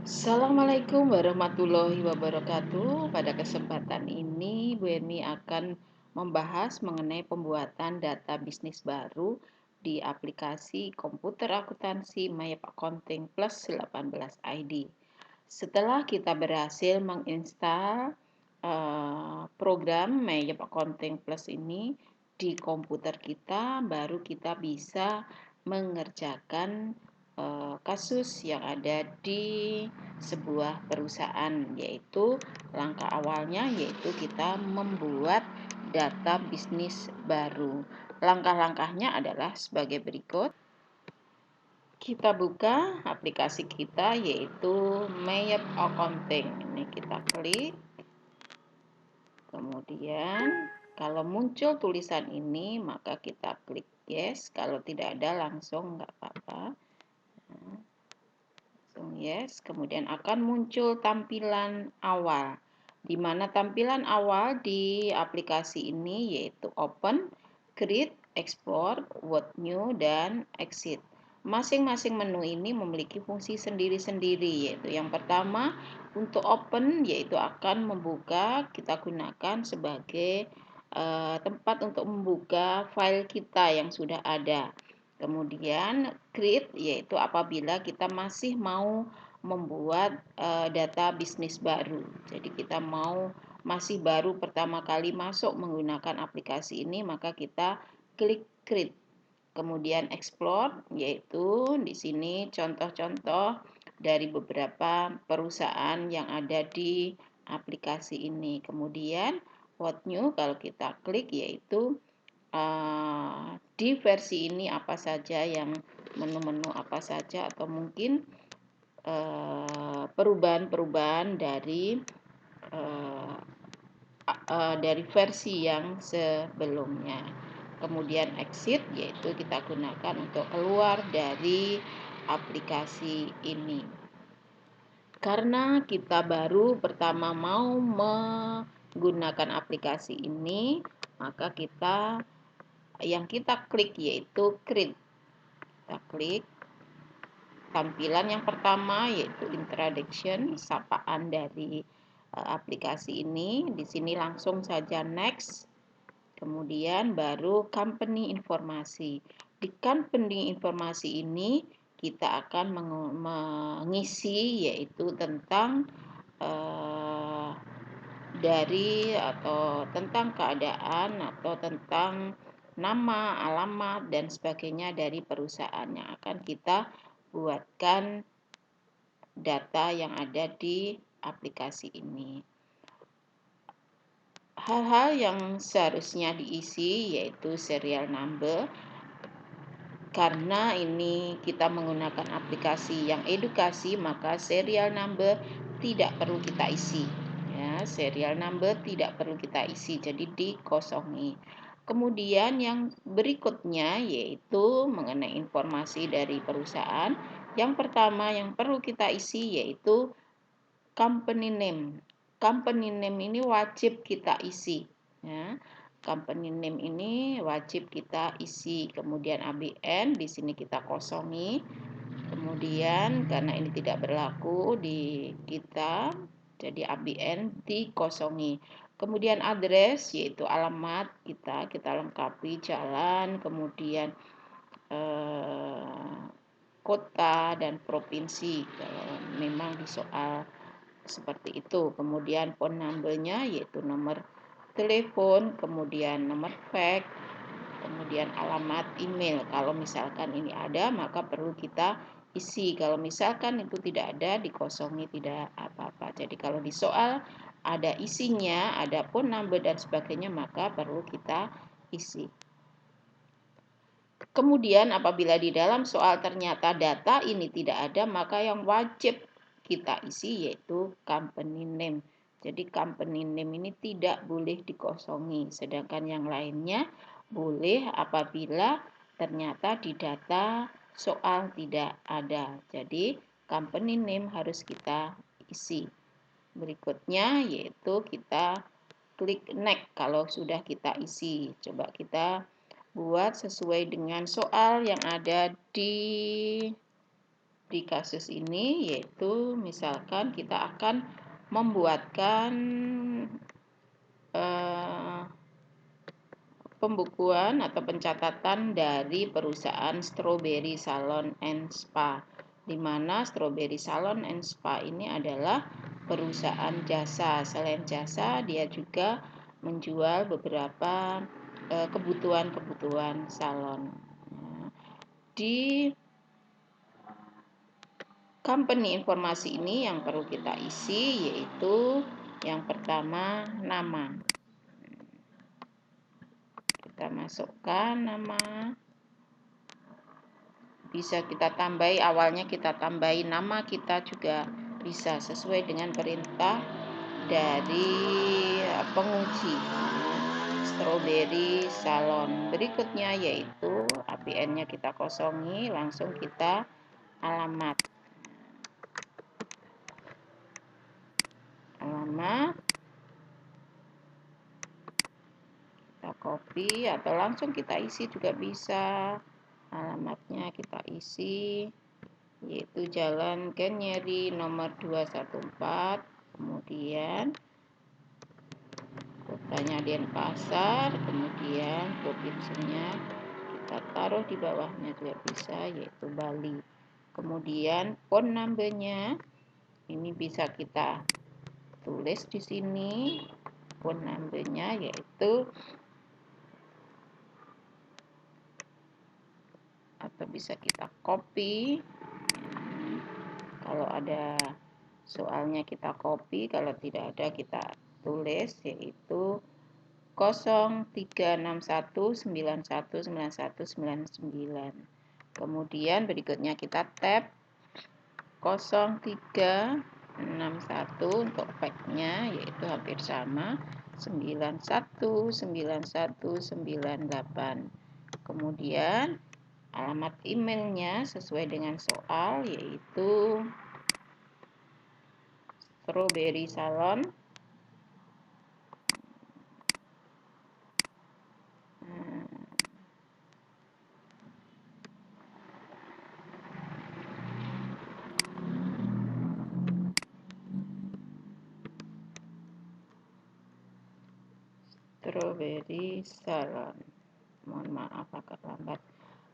Assalamualaikum warahmatullahi wabarakatuh. Pada kesempatan ini, Bu Eni akan membahas mengenai pembuatan data bisnis baru di aplikasi komputer akuntansi Mayap Accounting Plus 18 ID. Setelah kita berhasil menginstal program Mayap Accounting Plus ini di komputer kita, baru kita bisa mengerjakan kasus yang ada di sebuah perusahaan, yaitu langkah awalnya yaitu kita membuat data bisnis baru. Langkah-langkahnya adalah sebagai berikut. Kita buka aplikasi kita yaitu Mayap Accounting. Ini kita klik. Kemudian kalau muncul tulisan ini maka kita klik yes. Kalau tidak ada langsung nggak apa-apa. Yes, kemudian akan muncul tampilan awal, di mana tampilan awal di aplikasi ini yaitu open, create, export, what new, dan exit. Masing-masing menu ini memiliki fungsi sendiri-sendiri, yaitu yang pertama untuk open yaitu akan membuka, kita gunakan sebagai tempat untuk membuka file kita yang sudah ada. Kemudian create yaitu apabila kita masih mau membuat data bisnis baru. Jadi kita masih baru pertama kali masuk menggunakan aplikasi ini, maka kita klik create. Kemudian explore yaitu di sini contoh-contoh dari beberapa perusahaan yang ada di aplikasi ini. Kemudian what new kalau kita klik yaitu di versi ini apa saja yang menu-menu apa saja atau mungkin perubahan-perubahan dari versi yang sebelumnya. Kemudian exit yaitu kita gunakan untuk keluar dari aplikasi ini. Karena kita baru pertama mau menggunakan aplikasi ini, maka yang kita klik yaitu create. Kita klik tampilan yang pertama yaitu introduction, sapaan dari aplikasi ini. Di sini langsung saja next. Kemudian baru company informasi. Di company informasi ini kita akan mengisi yaitu tentang tentang keadaan atau tentang nama, alamat, dan sebagainya dari perusahaan yang akan kita buatkan data yang ada di aplikasi ini. Hal-hal yang seharusnya diisi yaitu serial number, karena ini kita menggunakan aplikasi yang edukasi, maka serial number tidak perlu kita isi. Ya, serial number tidak perlu kita isi, jadi dikosongi. Kemudian yang berikutnya yaitu mengenai informasi dari perusahaan. Yang pertama yang perlu kita isi yaitu company name. Company name ini wajib kita isi. Ya. Company name ini wajib kita isi. Kemudian ABN di sini kita kosongi. Kemudian karena ini tidak berlaku di kita, jadi ABN dikosongi. Kemudian address yaitu alamat kita lengkapi jalan, kemudian kota dan provinsi kalau memang di soal seperti itu. Kemudian phone number-nya yaitu nomor telepon, kemudian nomor fax, kemudian alamat email. Kalau misalkan ini ada maka perlu kita isi. Kalau misalkan itu tidak ada, dikosongi, tidak apa-apa. Jadi kalau di soal ada isinya, ada phone number dan sebagainya, maka perlu kita isi. Kemudian apabila di dalam soal ternyata data ini tidak ada, maka yang wajib kita isi yaitu company name. Jadi company name ini tidak boleh dikosongi, sedangkan yang lainnya boleh apabila ternyata di data soal tidak ada. Jadi company name harus kita isi. Berikutnya yaitu kita klik next kalau sudah kita isi. Coba kita buat sesuai dengan soal yang ada di di kasus ini, yaitu misalkan kita akan membuatkan pembukuan atau pencatatan dari perusahaan Strawberry Salon and Spa, di mana Strawberry Salon and Spa ini adalah perusahaan jasa. Selain jasa, dia juga menjual beberapa kebutuhan-kebutuhan salon. Di company informasi ini yang perlu kita isi yaitu yang pertama nama. Kita masukkan nama. Bisa kita tambahi, awalnya kita tambahi nama kita juga bisa sesuai dengan perintah dari penguji Strawberry Salon. Berikutnya yaitu APN-nya kita kosongi, langsung kita alamat. Kita copy atau langsung kita isi juga bisa. Alamatnya kita isi, yaitu Jalan Kenyeri nomor 214, kemudian kotanya Denpasar, kemudian provinsinya kita taruh di bawahnya juga bisa, yaitu Bali. Kemudian phone number-nya ini bisa kita tulis di sini, phone number-nya yaitu, atau bisa kita copy. Kalau ada soalnya kita copy, kalau tidak ada kita tulis, yaitu 0361919199. Kemudian berikutnya kita tab 0361 untuk fact-nya, yaitu hampir sama 919198. Kemudian alamat emailnya sesuai dengan soal, yaitu Strawberry Salon Strawberry Salon. Mohon maaf agak lambat.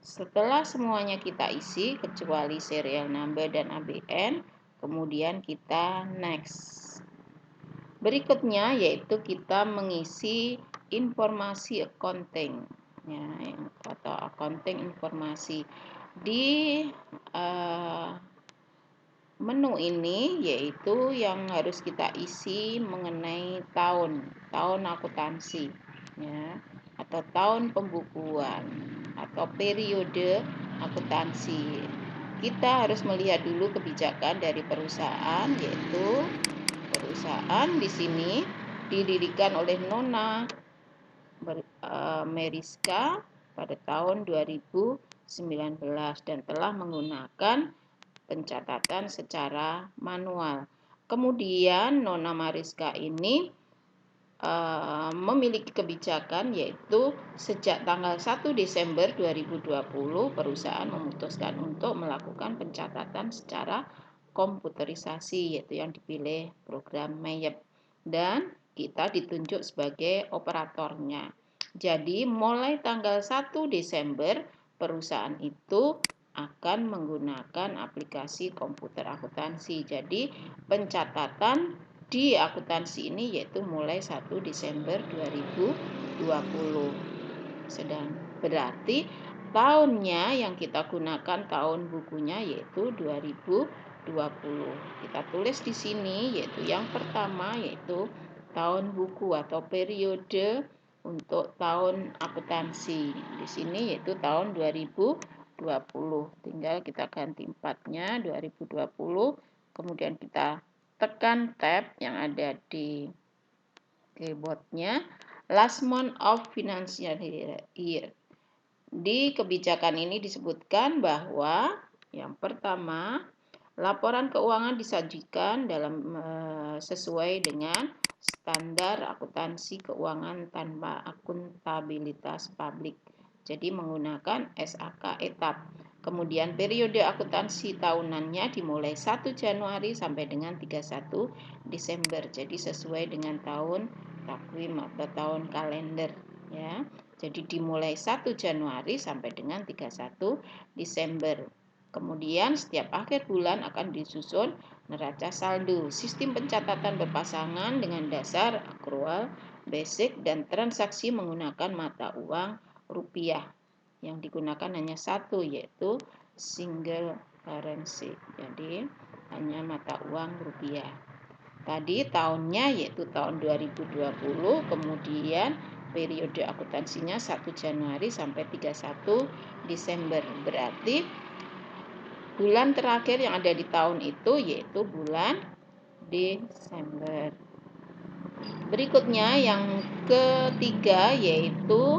Setelah semuanya kita isi kecuali serial number dan ABN, kemudian kita next. Berikutnya yaitu kita mengisi informasi accounting, ya, atau accounting informasi. Di menu ini yaitu yang harus kita isi mengenai tahun akuntansi, ya, atau tahun pembukuan atau periode akuntansi. Kita harus melihat dulu kebijakan dari perusahaan, yaitu perusahaan di sini didirikan oleh Nona Meriska pada tahun 2019 dan telah menggunakan pencatatan secara manual. Kemudian Nona Mariska ini memiliki kebijakan, yaitu sejak tanggal 1 Desember 2020 perusahaan memutuskan untuk melakukan pencatatan secara komputerisasi, yaitu yang dipilih program MEYEP, dan kita ditunjuk sebagai operatornya. Jadi mulai tanggal 1 Desember perusahaan itu akan menggunakan aplikasi komputer akuntansi. Jadi pencatatan di akuntansi ini yaitu mulai 1 Desember 2020. Sedang berarti tahunnya yang kita gunakan tahun bukunya yaitu 2020. Kita tulis di sini yaitu yang pertama yaitu tahun buku atau periode untuk tahun akuntansi. Di sini yaitu tahun 2020. Tinggal kita ganti 4-nya 2020. Kemudian kita tekan tab yang ada di keyboardnya, last month of financial year. Di kebijakan ini disebutkan bahwa yang pertama, laporan keuangan disajikan dalam sesuai dengan standar akuntansi keuangan tanpa akuntabilitas publik. Jadi menggunakan SAK etap. Kemudian periode akuntansi tahunannya dimulai 1 Januari sampai dengan 31 Desember. Jadi sesuai dengan tahun takvim atau tahun kalender ya. Jadi dimulai 1 Januari sampai dengan 31 Desember. Kemudian setiap akhir bulan akan disusun neraca saldo. Sistem pencatatan berpasangan dengan dasar akrual, basic, dan transaksi menggunakan mata uang rupiah. Yang digunakan hanya satu, yaitu single currency. Jadi hanya mata uang rupiah. Tadi tahunnya yaitu tahun 2020, kemudian periode akuntansinya 1 Januari sampai 31 Desember. Berarti bulan terakhir yang ada di tahun itu yaitu bulan Desember. Berikutnya yang ketiga yaitu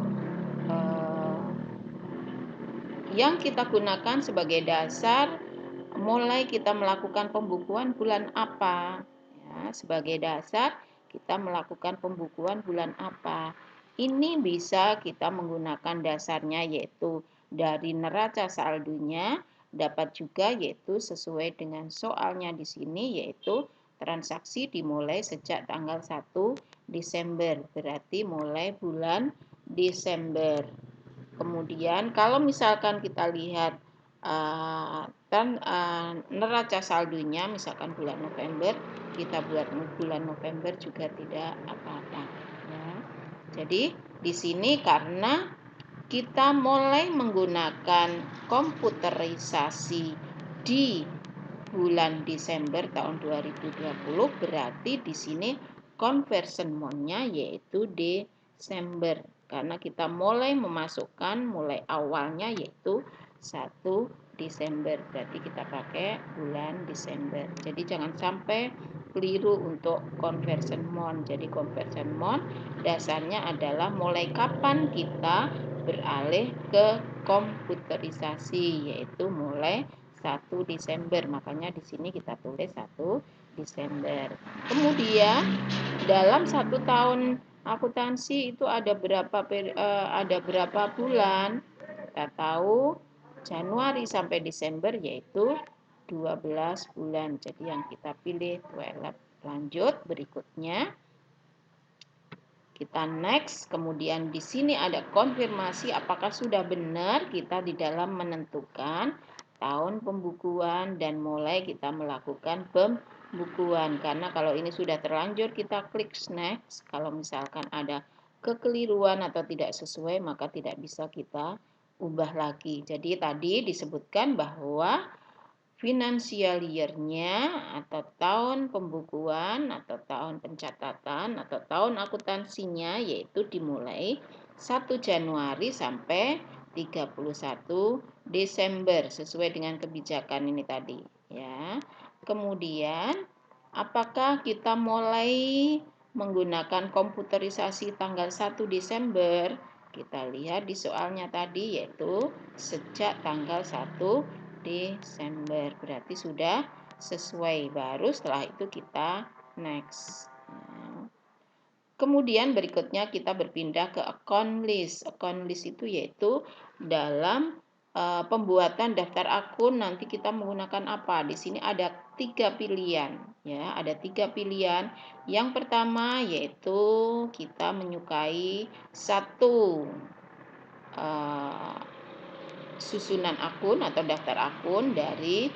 yang kita gunakan sebagai dasar mulai kita melakukan pembukuan bulan apa ya, sebagai dasar kita melakukan pembukuan bulan apa. Ini bisa kita menggunakan dasarnya yaitu dari neraca saldonya, dapat juga yaitu sesuai dengan soalnya di sini yaitu transaksi dimulai sejak tanggal 1 Desember, berarti mulai bulan Desember. Kemudian kalau misalkan kita lihat neraca saldonya misalkan bulan November, kita buat bulan November juga tidak apa-apa ya. Jadi di sini karena kita mulai menggunakan komputerisasi di bulan Desember tahun 2020, berarti di sini conversion mode-nya yaitu Desember. Karena kita mulai memasukkan mulai awalnya yaitu 1 Desember. Berarti kita pakai bulan Desember. Jadi jangan sampai keliru untuk conversion mode. Jadi conversion mode dasarnya adalah mulai kapan kita beralih ke komputerisasi yaitu mulai 1 Desember. Makanya di sini kita tulis 1 Desember. Kemudian dalam 1 tahun akuntansi itu ada berapa bulan? Kita tahu Januari sampai Desember yaitu 12 bulan. Jadi yang kita pilih 12. Lanjut berikutnya. Kita next, kemudian di sini ada konfirmasi apakah sudah benar kita di dalam menentukan tahun pembukuan dan mulai kita melakukan pembukuan. Karena kalau ini sudah terlanjur kita klik next, kalau misalkan ada kekeliruan atau tidak sesuai maka tidak bisa kita ubah lagi. Jadi tadi disebutkan bahwa financial year-nya atau tahun pembukuan atau tahun pencatatan atau tahun akuntansinya yaitu dimulai 1 Januari sampai 31 Desember sesuai dengan kebijakan ini tadi ya. Kemudian apakah kita mulai menggunakan komputerisasi tanggal 1 Desember? Kita lihat di soalnya tadi yaitu sejak tanggal 1 Desember, berarti sudah sesuai. Baru setelah itu kita next. Kemudian berikutnya kita berpindah ke account list. Account list itu yaitu dalam pembuatan daftar akun nanti kita menggunakan apa? Di sini ada 3 pilihan ya, ada 3 pilihan. Yang pertama yaitu kita menyukai satu susunan akun atau daftar akun dari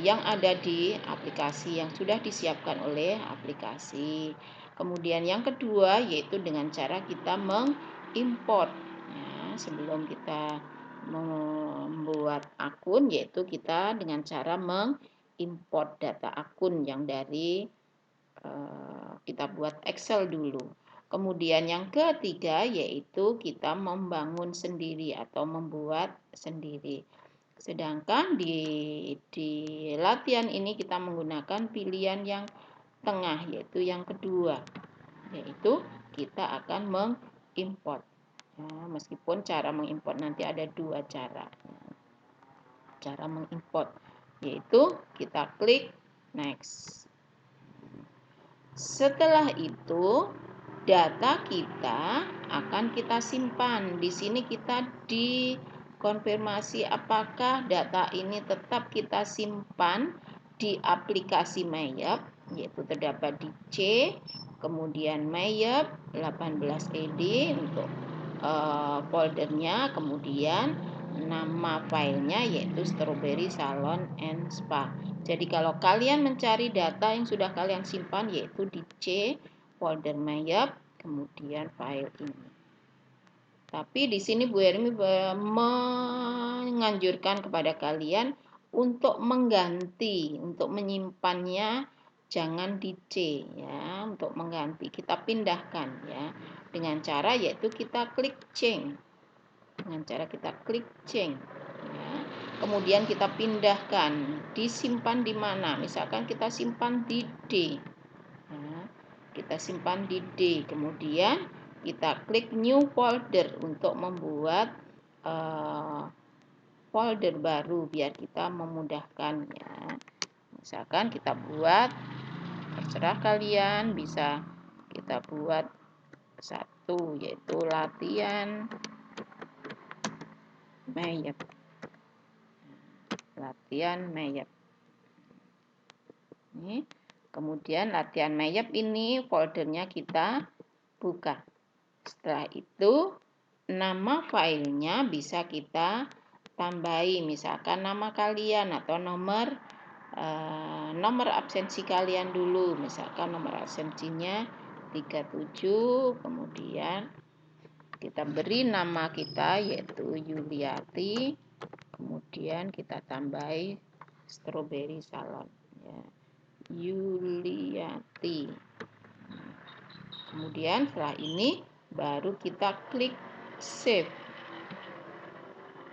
yang ada di aplikasi yang sudah disiapkan oleh aplikasi. Kemudian yang kedua yaitu dengan cara kita mengimport ya, sebelum kita membuat akun yaitu kita dengan cara mengimport data akun yang dari kita buat Excel dulu. Kemudian yang ketiga yaitu kita membangun sendiri atau membuat sendiri. Sedangkan di latihan ini kita menggunakan pilihan yang tengah yaitu yang kedua. Yaitu kita akan mengimport. Nah, meskipun cara mengimport nanti ada 2 cara. Cara mengimport yaitu kita klik next. Setelah itu data kita akan kita simpan. Di sini kita di konfirmasi apakah data ini tetap kita simpan di aplikasi Mayap, yaitu terdapat di C, kemudian Mayap 18ED untuk foldernya, kemudian nama filenya yaitu Strawberry Salon and Spa. Jadi kalau kalian mencari data yang sudah kalian simpan yaitu di C, folder Mayap, kemudian file ini. Tapi di sini Bu Hermi menganjurkan kepada kalian untuk mengganti, untuk menyimpannya jangan di C ya, untuk mengganti kita pindahkan ya dengan cara yaitu kita klik change. Dengan cara kita klik change ya. Kemudian kita pindahkan, disimpan di mana? Misalkan kita simpan di D. Ya, kita simpan di D. Kemudian kita klik new folder untuk membuat folder baru biar kita memudahkan ya. Misalkan kita buat, terserah kalian, bisa kita buat satu yaitu latihan Mayap. Latihan Mayap. Ini. Kemudian latihan Mayap ini foldernya kita buka. Setelah itu nama filenya bisa kita tambahi, misalkan nama kalian atau nomor absensi kalian dulu, misalkan nomor absensinya 37, kemudian kita beri nama kita yaitu Yuliati, kemudian kita tambahi Strawberry Salon ya. Yuliati. Kemudian setelah ini baru kita klik save.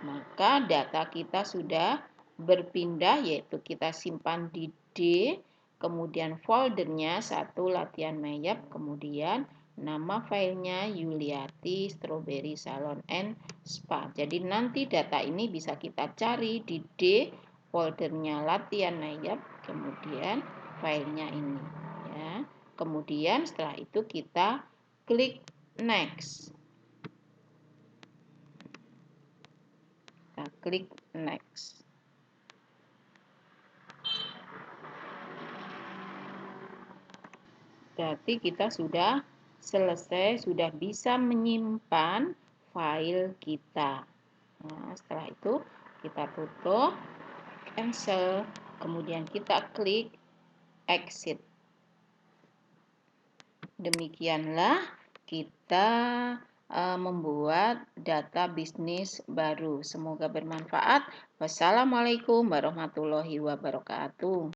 Maka data kita sudah berpindah yaitu kita simpan di D, kemudian foldernya satu latihan Mayap, kemudian nama filenya Yuliati Strawberry Salon and Spa. Jadi nanti data ini bisa kita cari di D, foldernya latihan Mayap, kemudian filenya ini ya. Kemudian setelah itu kita klik next. Kita klik next. Berarti kita sudah selesai, sudah bisa menyimpan file kita. Nah, setelah itu kita tutup, cancel, kemudian kita klik exit. Demikianlah kita membuat data bisnis baru. Semoga bermanfaat. Wassalamualaikum warahmatullahi wabarakatuh.